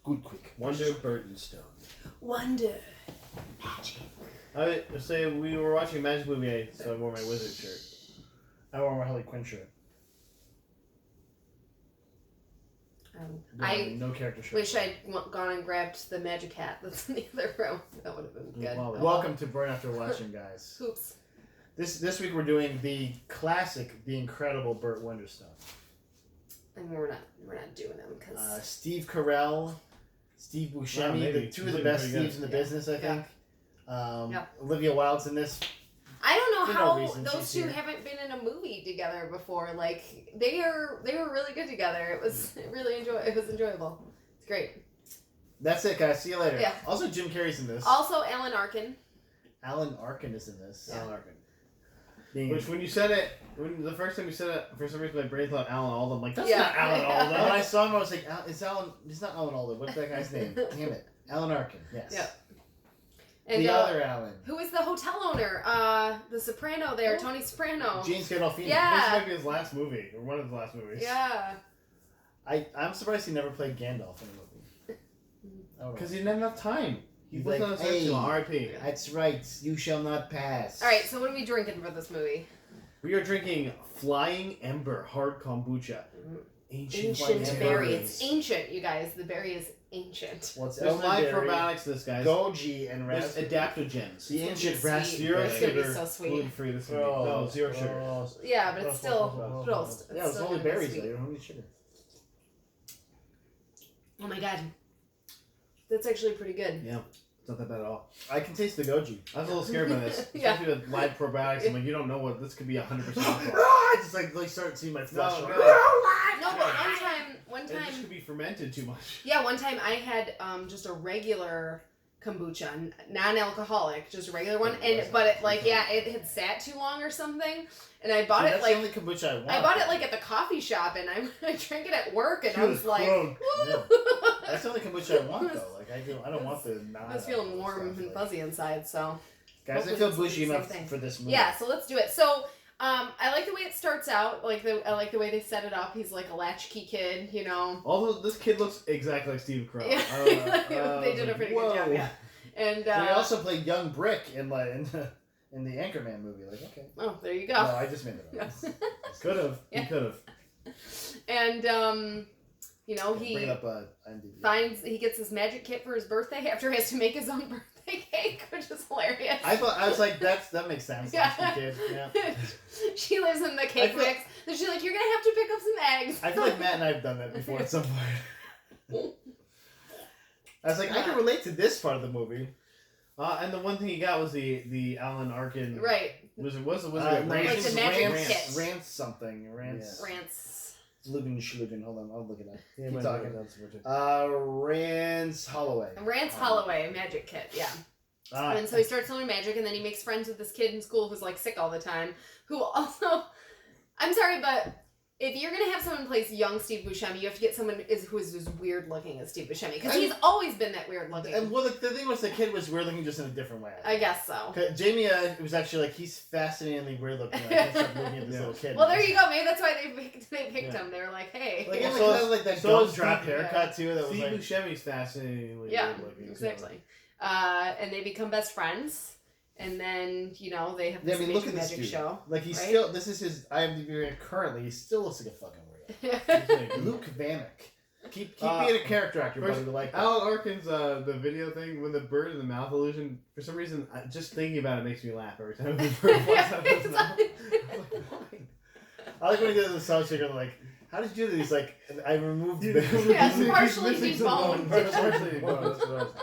Good quick. Wonderstone. Wonder. Magic. I say we were watching a magic movie, so I wore my wizard shirt. I wore my Harley Quinn shirt. I no character shirt. wish I'd gone and grabbed the magic hat that's in the other room. That would have been good. Well, Welcome to Burn After Watching, guys. Oops. This week we're doing the classic, the incredible Burt Wonderstone. And we're not doing them because Steve Carell, Steve Buscemi, the two of the best Steves in the business, I think. Olivia Wilde's in this. I don't know For how no reason, those she's two here. haven't been in a movie together before. Like they were really good together. It was enjoyable. It's great. That's it, guys. See you later. Yeah. Also, Jim Carrey's in this. Also, Alan Arkin. Alan Arkin is in this. Yeah. Alan Arkin. Which, when you said it, the first time you said it, for some reason my brain thought Alan Alda. I'm like, that's not Alan Alda. When I saw him, I was like, it's not Alan Alda. What's that guy's name? Damn it. Alan Arkin. Yes. Yeah. And the other Alan. Who is the hotel owner? The Soprano there, Tony Soprano. James Gandolfini. Yeah. This might be his last movie, or one of his last movies. Yeah. I'm surprised he never played Gandalf in a movie. Because he didn't have enough time. He's wasn't like, on hey, R.I.P. That's right. You shall not pass. All right, so what are we drinking for this movie? We are drinking Flying Ember Hard Kombucha. Ancient Flying berry. Embers. It's ancient, you guys. The berry is ancient. Well, it's There's live elderberry, probiotics to this, guys. goji, and There's raspberry. adaptogens. The ancient Sweet. raspberry. Zero It's gonna be sugar, so sweet. gluten-free. This one. No, zero sugar. Yeah, but it's still roast. Yeah, it's still only gonna be berries, though. sweet. You don't need sugar. Oh my god. That's actually pretty good. Yeah, it's not that bad at all. I can taste the goji. I was a little scared by this. Yeah. Especially with live probiotics. I'm like, you don't know what this could be 100% alcohol. I just like start seeing my flesh. No, Like, no. No, but one It just time, could be fermented too much. yeah, one time I had just a regular kombucha, non-alcoholic, just a regular one, but it it had sat too long or something, and I bought See, it that's like the only kombucha I want. I bought it like at the coffee shop, and I drank it at work, and I was like, Yeah. woo! That's the only kombucha I want, though. Like I don't want the non. I was feeling warm and fuzzy inside, so. Guys, I Hopefully feel it's the bougie same enough thing. for this movie. Yeah, so let's do it. So, I like the way it starts out. I like the way they set it up. He's like a latchkey kid, you know. Although this kid looks exactly like Steve Carell. Yeah. They did a pretty good job, whoa. yeah. And So he also played young Brick in the Anchorman movie. Like, okay. oh, there you go. No, I just made it up. Could have. Yeah. He could have. And you know, Bring he it up IMDb. he gets this magic kit for his birthday after he has to make his own birthday cake, which is hilarious. I was like, that makes sense. Yeah. Kid. Yeah. She lives in the cake feel- mix. And she's like, you're gonna have to pick up some eggs. I feel like Matt and I have done that before at some point. I was like, I can relate to this part of the movie. And the one thing he got was the Alan Arkin. Right. Was the wizard? Like the magic kit. Rants something. Rants. Rants. Schlugen. Hold on, I'll look it up. Yeah, Keep might talking. be that's what Rance Holloway. Rance Holloway, magic kit, yeah. And so he starts learning magic, and then he makes friends with this kid in school who's like sick all the time. Who also, I'm sorry, but if you're gonna have someone place young Steve Buscemi, you have to get someone who is as weird looking as Steve Buscemi, because he's always been that weird looking. And well, the thing was, the kid was weird looking, just in a different way. I guess so. Jamie was actually like, he's fascinatingly weird looking. I can't stop looking at this little kid. Well, there you go. Maybe that's why they picked him. They were like, hey. Like, Yeah. and kind of like that So gumdrop Steve- haircut too. That was Steve like, Buscemi's fascinatingly Yeah, weird looking. exactly. And they become best friends, and then you know they have this look at this magic dude. show. Like he's right? still. This is his IMDb rank currently. He still looks like a fucking weirdo. Luke Vanek. Keep being a character actor, buddy. To like that. Alan Arkin's the video thing with the bird in the mouth illusion. For some reason, just thinking about it makes me laugh every time the bird flies out of his mouth. I like when he does the sound shaker. Like, how did you do that? He's like, I removed. Yeah, it's partially missing some deboned. bone. Partially deboned, that's what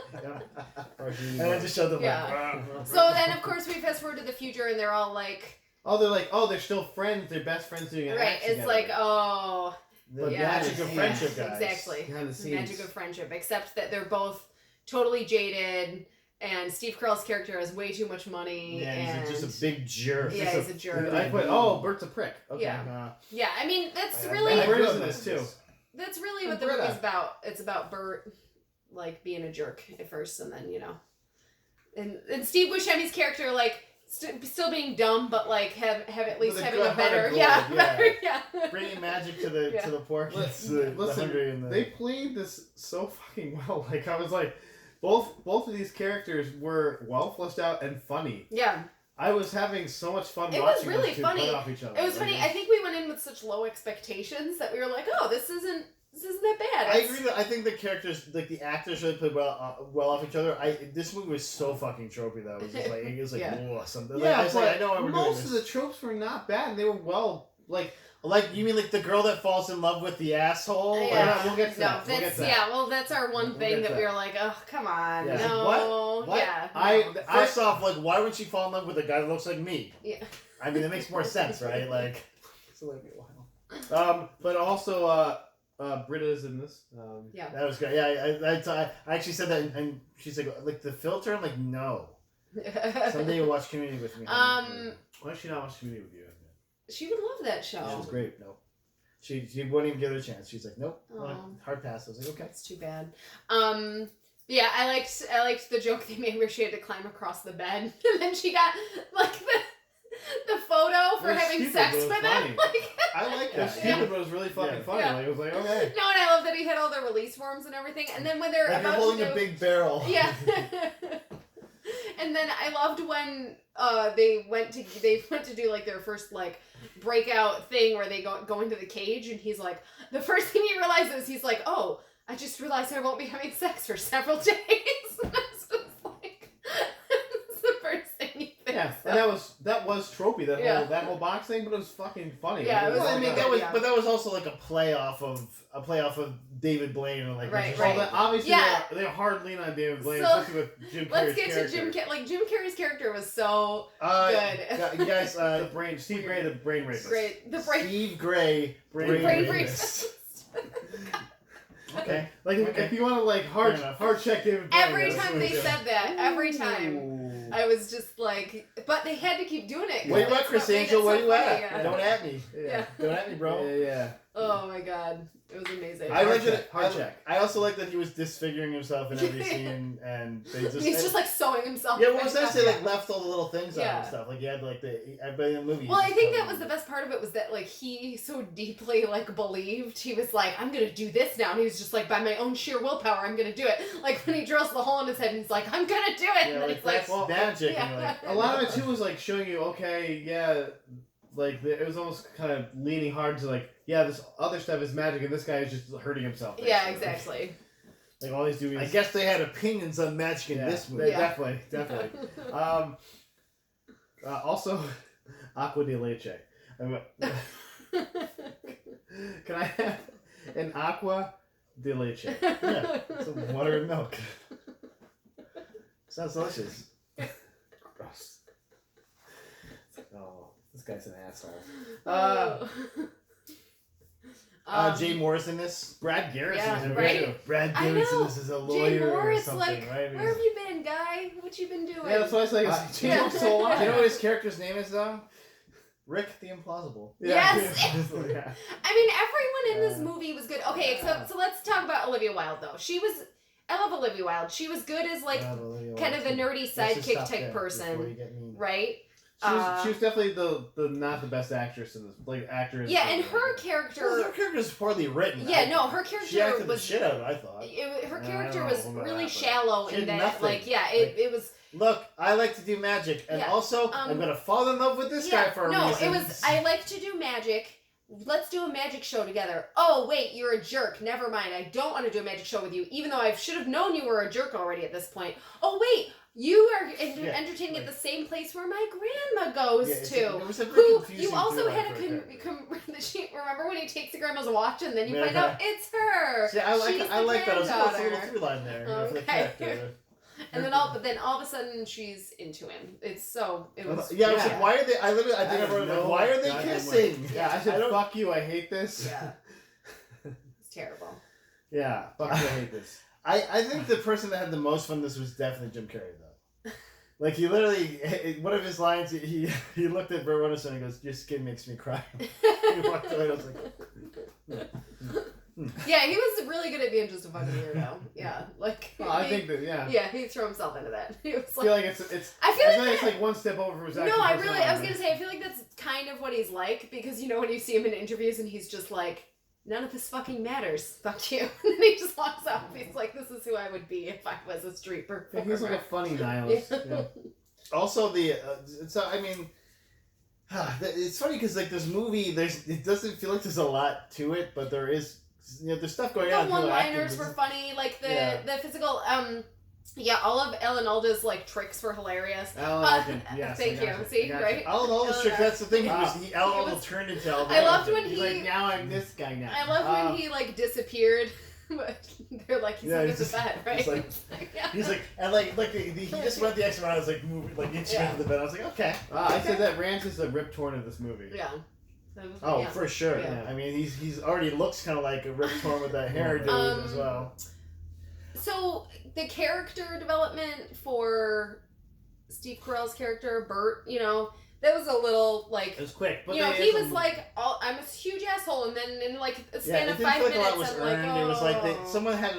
I was- And I just showed them Yeah. like. So then, of course, we fast forward to the future, and they're all like, they're still friends. They're best friends doing an right? act It's together. like, oh, The yeah, magic of yeah, friendship, guys. Exactly. Behind the The magic scenes. of friendship, except that they're both totally jaded, and Steve Carell's character has way too much money. Yeah, and he's just a big jerk. Yeah, he's a jerk. I put, Bert's a prick. Okay. Yeah. Yeah, I mean, that's I- really I Burt grew is up in this too. that's really what And the Britta. movie's about. It's about Burt, like being a jerk at first, and then and Steve Buscemi's character, like still being dumb, but like have at least With having a heart better of gold, better bringing magic to the poor kids. Listen, they played this so fucking well. Like I was like, both of these characters were well fleshed out and funny. Yeah. I was having so much fun watching was really those two funny. play off each other. It was funny. I think we went in with such low expectations that we were like, oh, this isn't that bad. I agree. I think the characters, like the actors, really played well off each other. This movie was so fucking tropey that it was like yeah. something. Yeah, like, I know why we're doing most this. of the tropes were not bad. They were well Like you mean like the girl that falls in love with the asshole? Yeah. We'll get to that. No, that's well, that's our one thing that we were like, oh, come on, Yeah. no, What? yeah. First off, like, why would she fall in love with a guy that looks like me? Yeah. I mean, it makes more sense, right? Like, it's like a while. but also, Britta's in this. Yeah. That was good. Yeah, I actually said that, and she's like the filter. I'm like, no. Someday you'll watch Community with me. Why should she not watch Community with you? She would love that show. She was great. No. She wouldn't even give it a chance. She's like, nope. Oh. Hard pass. I was like, okay. That's too bad. Yeah, I liked the joke they made where she had to climb across the bed, and then she got like the photo for having stupid, sex but it was with him. funny. Like, I like It was that. stupid, but it was really fucking funny. Yeah. Like, it was like, okay. no, and I love that he had all the release forms and everything. And then when they're Like you're about holding to do, a big barrel. yeah. And then I loved when they went to do like their first like breakout thing where they go into the cage, and he's like, the first thing he realizes, he's like, oh, I just realized I won't be having sex for several days. And I was just like, that's the first thing he thinks. Yeah, of. and that was tropey, Yeah. that whole box thing, but it was fucking funny. Yeah, Like, it was Well, I mean, that was, yeah. but that was also like a playoff of David Blaine and like. Right, just right. Well, obviously, Yeah. they're hard lean on David Blaine, So, especially with Jim Carrey's Let's get character. to Jim Carrey. Like Jim Carrey's character was so You guys, Steve Gray, the brain rapist. great. The brain Steve Gray, Brain rapist. rapist. Okay. Like, Okay. if you want to, like, hard check David Blaine. Every that's time what they it is. said that, every time. Ooh. I was just like, but they had to keep doing it. 'cause Where you that's at, Chris what made Angel? it Where so you funny, at? yeah. Don't at me. Yeah. Don't at me, bro. Yeah. Oh my god, it was amazing. I like check, that. hard check. I also like that he was disfiguring himself in every scene, and they just. He's just like sewing himself. Yeah, what was back that? up. They like left all the little things on Yeah. and stuff. Like he had like everybody in the movie. Well, I just think that covered was the in- best part of it was that like he so deeply like believed he was like, I'm gonna do this now, and he was just like, by my own sheer willpower, I'm gonna do it. Like when he drills the hole in his head, and he's like, I'm gonna do it, and Yeah, then like he's like, that's magic. yeah. And you're like, A lot of it, too, was, like, showing you, okay, yeah, like, it was almost kind of leaning hard to, like, yeah, this other stuff is magic, and this guy is just hurting himself. yeah, basically. exactly. Like, all he's doing is... I guess they had opinions on magic in Yeah, this movie. Yeah. Definitely. Also, Aqua de Leche. Can I have an Aqua de Leche? Yeah, some water and milk. Sounds delicious. Gross. Oh, this guy's an asshole. Jay Morris in this. Brad Garrison yeah, is in right? it too. Brad I Garrison know. is a Jay lawyer or Morris, something, like, right? where have you been, guy? What you been doing? Yeah, that's what I was like. Yeah. James so alive. Do you know what his character's name is though? Rick the Implausible. Yes. Yeah. I mean, everyone in this Yeah. movie was good. Okay, so let's talk about Olivia Wilde though. I love Olivia Wilde. She was good as like kind of the nerdy sidekick type person, right? She was definitely the not the best actress in this, like actor. In Yeah, this and movie. her character. Well, her character was poorly written. Yeah, no, her character She acted was the shit out of it, I thought. Her I character don't was know about really that, but shallow she in had that, nothing. like, yeah, it was. Look, I like to do magic, and Yeah, also I'm gonna fall in love with this guy for a reason. it was. I like to do magic. Let's do a magic show together. Oh wait, you're a jerk. Never mind. I don't want to do a magic show with you, even though I should have known you were a jerk already at this point. Oh wait. You are entertaining at the same place where my grandma goes to. It was a very Who confusing you also through-line had for a character. remember when he takes the grandma's watch and then you Yeah, find out it's her. See, I like She's that. the I like that. It was a granddaughter. little through line there for the Okay. character. And then all of a sudden she's into him. It was Yeah, I was Yeah. like, why are they? I did have like, no why are they goddamn kissing? way. Yeah, I said, don't- fuck you, I hate this. yeah. It's terrible. Yeah, fuck you, I hate this. I think the person that had the most fun this was definitely Jim Carrey though. Like he literally, one of his lines, he looked at Burt Wonderstone and he goes, "Your skin makes me cry." He walked away. I was like, Yeah, he was really good at being just a fucking weirdo. Yeah, like. Well, I think that Yeah, he threw himself into that. He was I feel like it's. I feel like it's like one step over from his actual No, I personality. was gonna say, I feel like that's kind of what he's like, because when you see him in interviews and he's just like, none of this fucking matters. Fuck you. And then he just walks off. He's like, this is who I would be if I was a street performer. He's like a funny nihilist. Yeah. Also, it's funny because like this movie, it doesn't feel like there's a lot to it, but there is. There's stuff going on. The one-liners were funny, like the physical. All of Alan Alda's like tricks were hilarious. Alan Alda, yes. Thank you. See, right? Alan Alda's trick. That's the thing. Alan Alda turned into Alan Alda. I loved when He's like, now I'm this guy now. I loved when he like disappeared. But they're like, he's like, the bed, right? He's like, and he just went the extra mile. I was like, moving, like inching into the bed. I was like, okay. I said that Rance is the Rip Torn of this movie. Yeah. For sure. Yeah. I mean, he's already looks kind of like a Rip Torn with that hair dude as well. So the character development for Steve Carell's character Burt, that was a little like it was quick, but he was like, I'm a huge asshole, and then in like a span of 5 minutes, a lot was I'm earned. like, oh. It was like someone had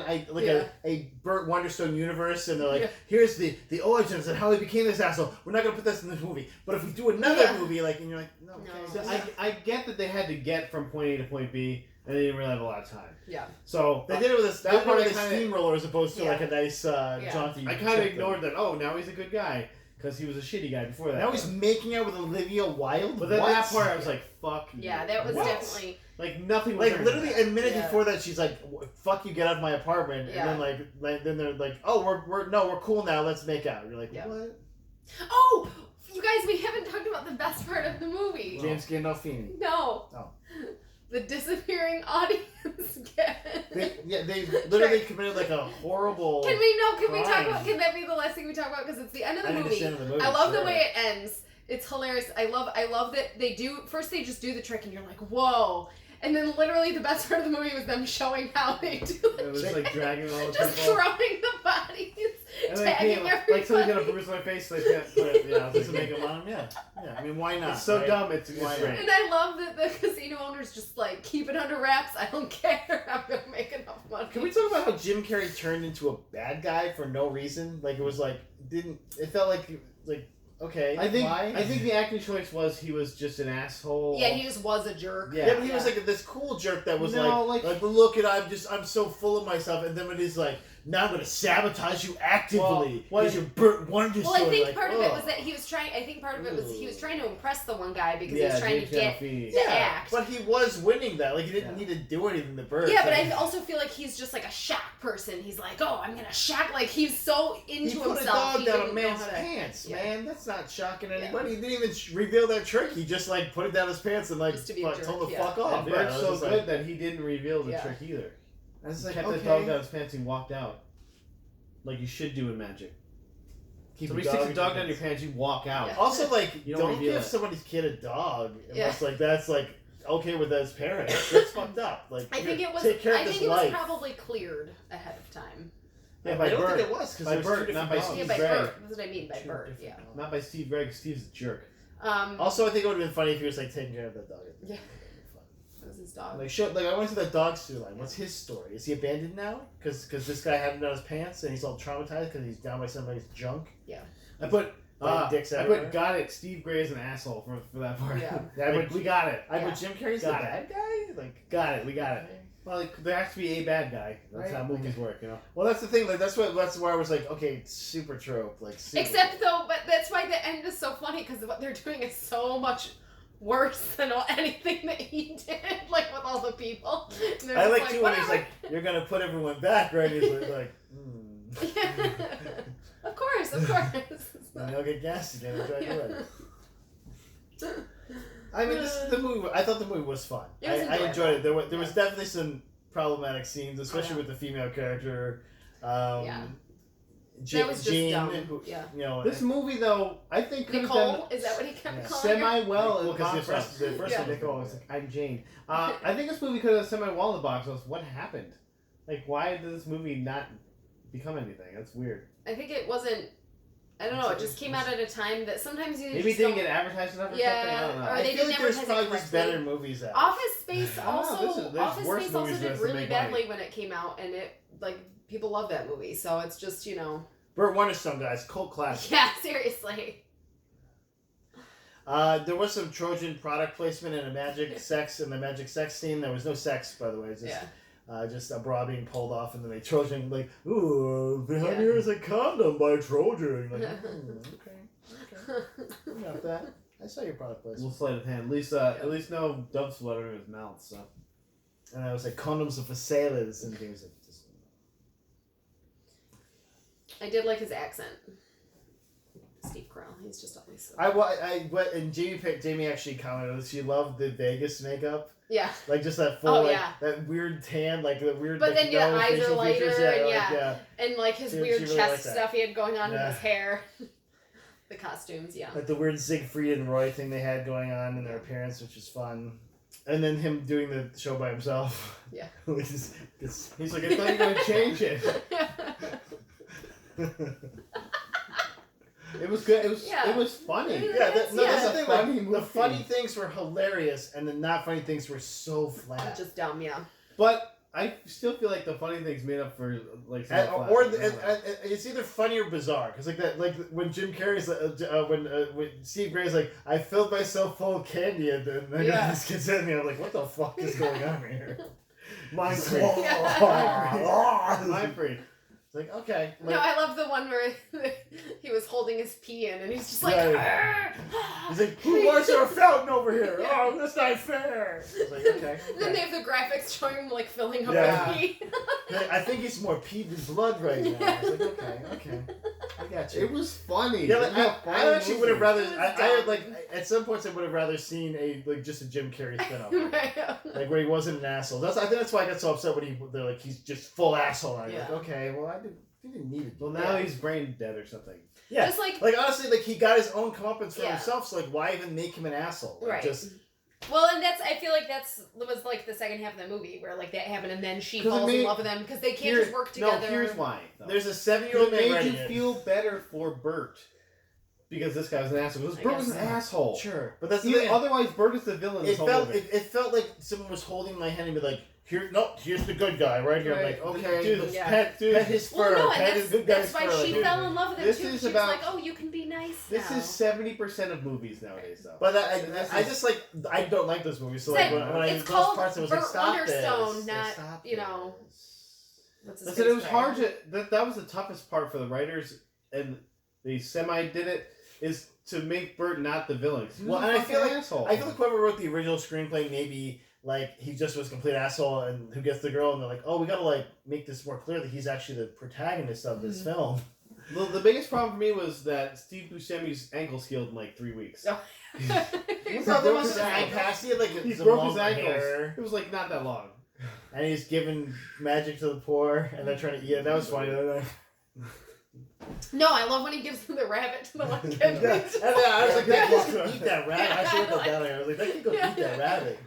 a Burt Wonderstone universe, and they're like, here's the origins and how he became this asshole. We're not gonna put this in this movie, but if we do another movie, like, and you're like, no. So I get that they had to get from point A to point B, and they didn't really have a lot of time. Yeah. So they did it with that part of the steamroller as opposed to like a nice jaunty. I kind of ignored that. Oh, now he's a good guy. Because he was a shitty guy before that. Now he's making out with Olivia Wilde? But then that part, I was like, fuck you. Yeah, that was definitely... Like, nothing was literally a minute before that, she's like, fuck you, get out of my apartment. And then then they're like, oh, we're cool now, let's make out. You're like, what? Oh! You guys, we haven't talked about the best part of the movie. James Gandolfini. No. Oh. The disappearing audience. They literally committed like a horrible. Can we talk about? Can that be the last thing we talk about? Because it's the end of the movie. I love the way it ends. It's hilarious. I love that they just do the trick, and you're like, whoa. And then literally the best part of the movie was them showing how they do it. It was like dragging all the just people. throwing the bodies, and tagging everybody. Like someone got a bruise on my face, so they can't put it. Yeah, to make them on them. Yeah. I mean, why not? It's so dumb. It's great. And I love that the casino owners just like keep it under wraps. I don't care. I'm gonna make enough money. Can we talk about how Jim Carrey turned into a bad guy for no reason? Like it was like it felt like. Okay, I think the acting choice was he was just an asshole. Yeah, he just was a jerk. Yeah, but he was like this cool jerk that was like look at I'm so full of myself, and then when he's like, now I'm gonna sabotage you actively because you're Burt Wonderstone. Well, I think part of it was that he was trying. I think part of it was he was trying to impress the one guy because he was trying to get the act. But he was winning that. Like he didn't need to do anything to Burt. Yeah, but I also feel like he's just like a shock person. He's like, oh, I'm gonna shock. Like he's so into himself. He put a dog down a man's pants, man. That's not shocking anybody. He didn't even reveal that trick. He just like put it down his pants and like told him to fuck off. And Burt's so good that he didn't reveal the trick either. He kept the dog down his pants and walked out. Like you should do in magic. So when you stick the dog down your pants, you walk out. Yeah. Also, like, you don't give somebody's kid a dog unless like that's like okay with his parents. That's fucked up. Like I think it was. Take care of this life. Was probably cleared ahead of time. Yeah, I don't think it was because by Burt, not by Steve Gregg. That's what I mean by Burt. Yeah. Not by Steve Gregg. Steve's a jerk. Also, I think it would have been funny if he was like taking care of that dog. Yeah. That was his dog. Like I went to that dog storyline. What's his story? Is he abandoned now? Because this guy had him down his pants and he's all traumatized because he's down by somebody's junk. Yeah. I put got it. Steve Gray is an asshole for that part. Yeah. We got it. I put Jim Carrey's the bad guy. Like got it. We got it. Well, there has to be a bad guy. That's how movies work, Well, that's the thing. Like that's where I was like, okay, it's super trope. Like except though, but that's why the end is so funny because what they're doing is so much worse than anything that he did, like with all the people. I like too when he's like, "You're gonna put everyone back, right?" And he's like, Yeah. Of course. And they'll get gassed again and drive away. I mean, the movie. I thought the movie was fun. I enjoyed it. There was definitely some problematic scenes, especially with the female character. That was just dumb. Who, this movie though, I think Nicole is that what he kept calling her? Semi well in the box office. The first one, Nicole was like, I'm Jane. I think this movie could have semi well in the box office. What happened? Like, why did this movie not become anything? That's weird. I think it wasn't. I don't know. It just came out at a time that sometimes you maybe didn't get advertised enough or something. I don't know. Or they didn't advertise it correctly. There's better movies out. Office Space also. There's Office worse Space also movies did that really make badly money. when it came out, and it like people love that movie. So it's just, you know. Burt Wonderstone, guys, cult classic. Yeah, seriously. There was some Trojan product placement in the magic sex scene. There was no sex, by the way. It's just, just a bra being pulled off, and then they Trojan like, ooh, behind here is a condom by Trojan. Like, okay, I got that. I saw your product placement. Little sleight of hand. At least no dove sweater in his mouth. So, and I was like, condoms are for sailors, and things like this. I did like his accent. Steve Carell, he's just always so... And Jamie actually commented she loved the Vegas makeup. Yeah. Like just that full, that weird tan, like the weird. But like, then the eyes are lighter, features, and like his weird really chest stuff he had going on in his hair. The costumes, like the weird Siegfried and Roy thing they had going on in their appearance, which is fun. And then him doing the show by himself. Yeah. He's like, I thought you were going to change it. It was good. It was funny. That's the thing. Like, the funny things were hilarious, and the not funny things were so flat. Just dumb, yeah. But I still feel like the funny things made up for like. It's either funny or bizarre, because like when Jim Carrey's when Steve Gray's like, I filled myself full of candy, and then this kid said to me, I'm like, what the fuck is going on here? Mind freak. Mind freak. It's like, okay. Like, no, I love the one where he was holding his pee in, and he's just like, he's like, who wants our fountain over here? Oh, that's not fair. It's like, okay. And then they have the graphics showing him like filling up with pee. I think it's more pee than blood right now. I was like, okay. I got you. It was funny. Yeah, like, I actually would have rather. I like at some points I would have rather seen just a Jim Carrey spin-off, like where he wasn't an asshole. I think that's why I got so upset when they're like he's just full asshole. I'm like, okay, well I didn't need it. Well, now he's brain dead or something. Yeah, just like honestly, like he got his own comeuppance for himself. So like, why even make him an asshole? Like, right. Well, and I feel like was like the second half of the movie where like that happened, and then she falls in love with him because they can't just work together. No, here's why. Though. There's a 7-year-old man made you feel better for Burt because this guy was an asshole. Because Burt was an asshole. Sure, but that's the thing. Otherwise, Burt is the villain. It felt like someone was holding my hand and be like, here's the good guy right here. Right. I'm like, okay, pet his fur. Well, no, pet his good guy's fur. That's why she fell in love with him too. She was like, oh, you can be nice This now. is 70% of movies nowadays, though. But I just like, I don't like those movies. So like, when I it's called parts, I was like, stop Wonderstone, this. not, you know. I said it was hard that was the toughest part for the writers, and they did it, is to make Burt not the villain. Well, and I feel like whoever wrote the original screenplay maybe like he just was a complete asshole and who gets the girl, and they're like, oh, we gotta like make this more clear that he's actually the protagonist of this film. The biggest problem for me was that Steve Buscemi's ankles healed in like 3 weeks. Oh. He broke his ankles. Hair. It was like not that long. And he's giving magic to the poor, and they're trying to eat it. That was funny. No, I love when he gives them the rabbit to the one kid. I was like, that kid can eat that rabbit. I should have done that. I was like, that kid go eat that rabbit.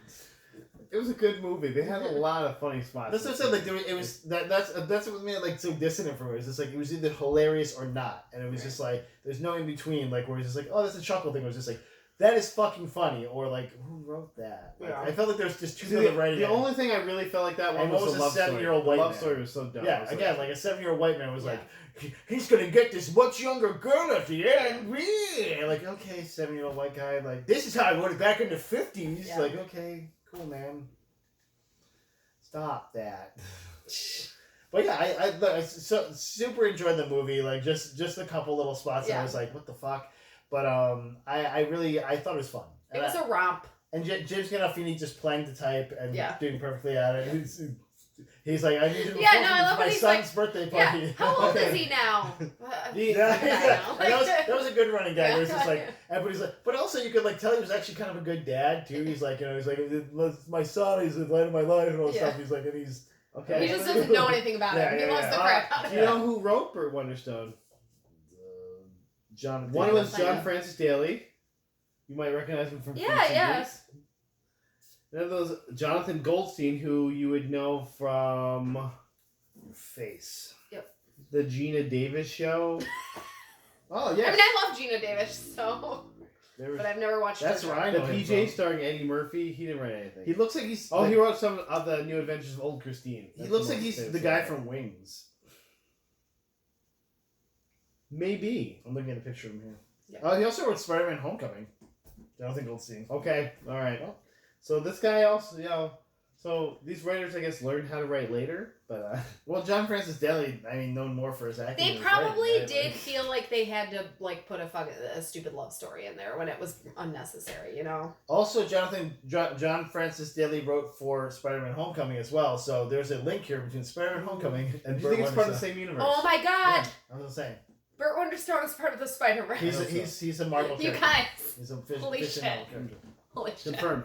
It was a good movie. They had a lot of funny spots. That's what I said. Like it was that's what made it like so dissonant for me. It was just like it was either hilarious or not, and it was just like there's no in between. Like where it's just like, oh, that's a chuckle thing. It was just like that is fucking funny, or like who wrote that? Like, I felt like there was just two other writing. The only thing I really felt like that one was the love story. 7-year-old white man. The love story was so dumb. Yeah, again, like a 7-year-old white man was like, he's gonna get this much younger girl at the end. Like, okay, 7-year-old white guy. Like, this is how I wrote it back in the 50s. Yeah. Like, okay, cool, man. Stop that. But yeah, I super enjoyed the movie. Like just a couple little spots, and I was like, what the fuck? But I thought it was fun. It was a romp. And James Gandolfini just playing to type and doing perfectly at it. He's like, I need to my son's birthday party. Yeah. How old is he now? That was a good running gag. Where it's just like everybody's like, but also you could like tell he was actually kind of a good dad too. He's like, he's like, my son, he's the light of my life and all that stuff. He's like, and he's okay. He just doesn't know anything about him. He loves the crap out of him. Do you know who wrote Burt Wonderstone? One was John Francis Daley. You might recognize him from yes. Then there was Jonathan Goldstein, who you would know from Your Face. Yep. The Gina Davis show. Oh yeah. I mean, I love Gina Davis, so. But I've never watched. That's right. The PJ starring Eddie Murphy. He didn't write anything. He looks like he's. He wrote some of the New Adventures of Old Christine. He looks like he's the guy from Wings. Maybe. I'm looking at a picture of him here. Yeah. He also wrote Spider-Man: Homecoming. Jonathan Goldstein. Okay. All right. Well, so this guy also, so these writers, I guess, learned how to write later, but well, John Francis Daly, known more for his acting. They probably did feel like they had to put a stupid love story in there when it was unnecessary, Also, John Francis Daly wrote for Spider-Man: Homecoming as well, so there's a link here between Spider-Man: Homecoming and do you think it's part of the same universe? Oh my God! Yeah, I was saying. Burt Wonderstone is part of the Spider-Verse. He's a Marvel character. You guys. He's a Holy shit. character. Holy shit. Confirmed.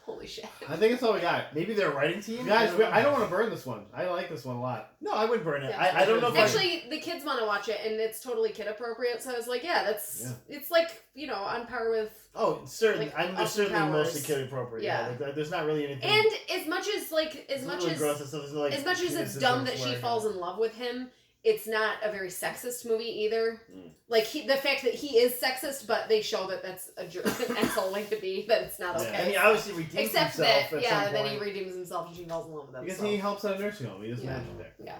Holy shit. I think that's all we got. Maybe they're writing team? Guys, I don't want to burn this one. I like this one a lot. No, I wouldn't burn it. Yeah. I don't know if actually, the kids want to watch it, and it's totally kid appropriate, so I was like, it's like, on par with... Oh, certainly. They're certainly Powers. mostly kid appropriate. Yeah. There's not really anything... And as much as it's dumb that she falls in love with him, it's not a very sexist movie either. The fact that he is sexist, but they show that that's a asshole way to be, that it's not okay. And he obviously redeems himself at some point. then he redeems himself and she falls in love with him. Because he helps at a nursing home. He does magic there. Yeah.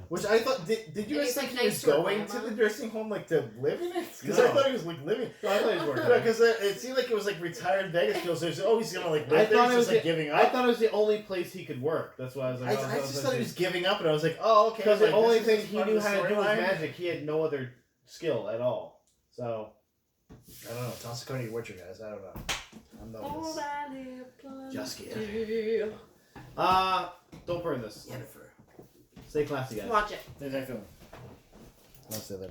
Which I thought, did you guys think he was going to the nursing home, to live in it? Because I thought he was, living. No, I thought he was working. Because it seemed like it was, retired Vegas people, so he's going to, live there. He's just, giving up. I thought it was the only place he could work. That's why I was like, I just thought he was giving up, and I was like, oh, okay. Because the only thing he knew how to do was magic. He had no other skill at all. So, I don't know. Toss a coin to your Witcher, guys. I don't know. I'm not just kidding. Don't burn this. Jennifer. Stay classy, guys. Watch it. There's that feeling. I'll say that.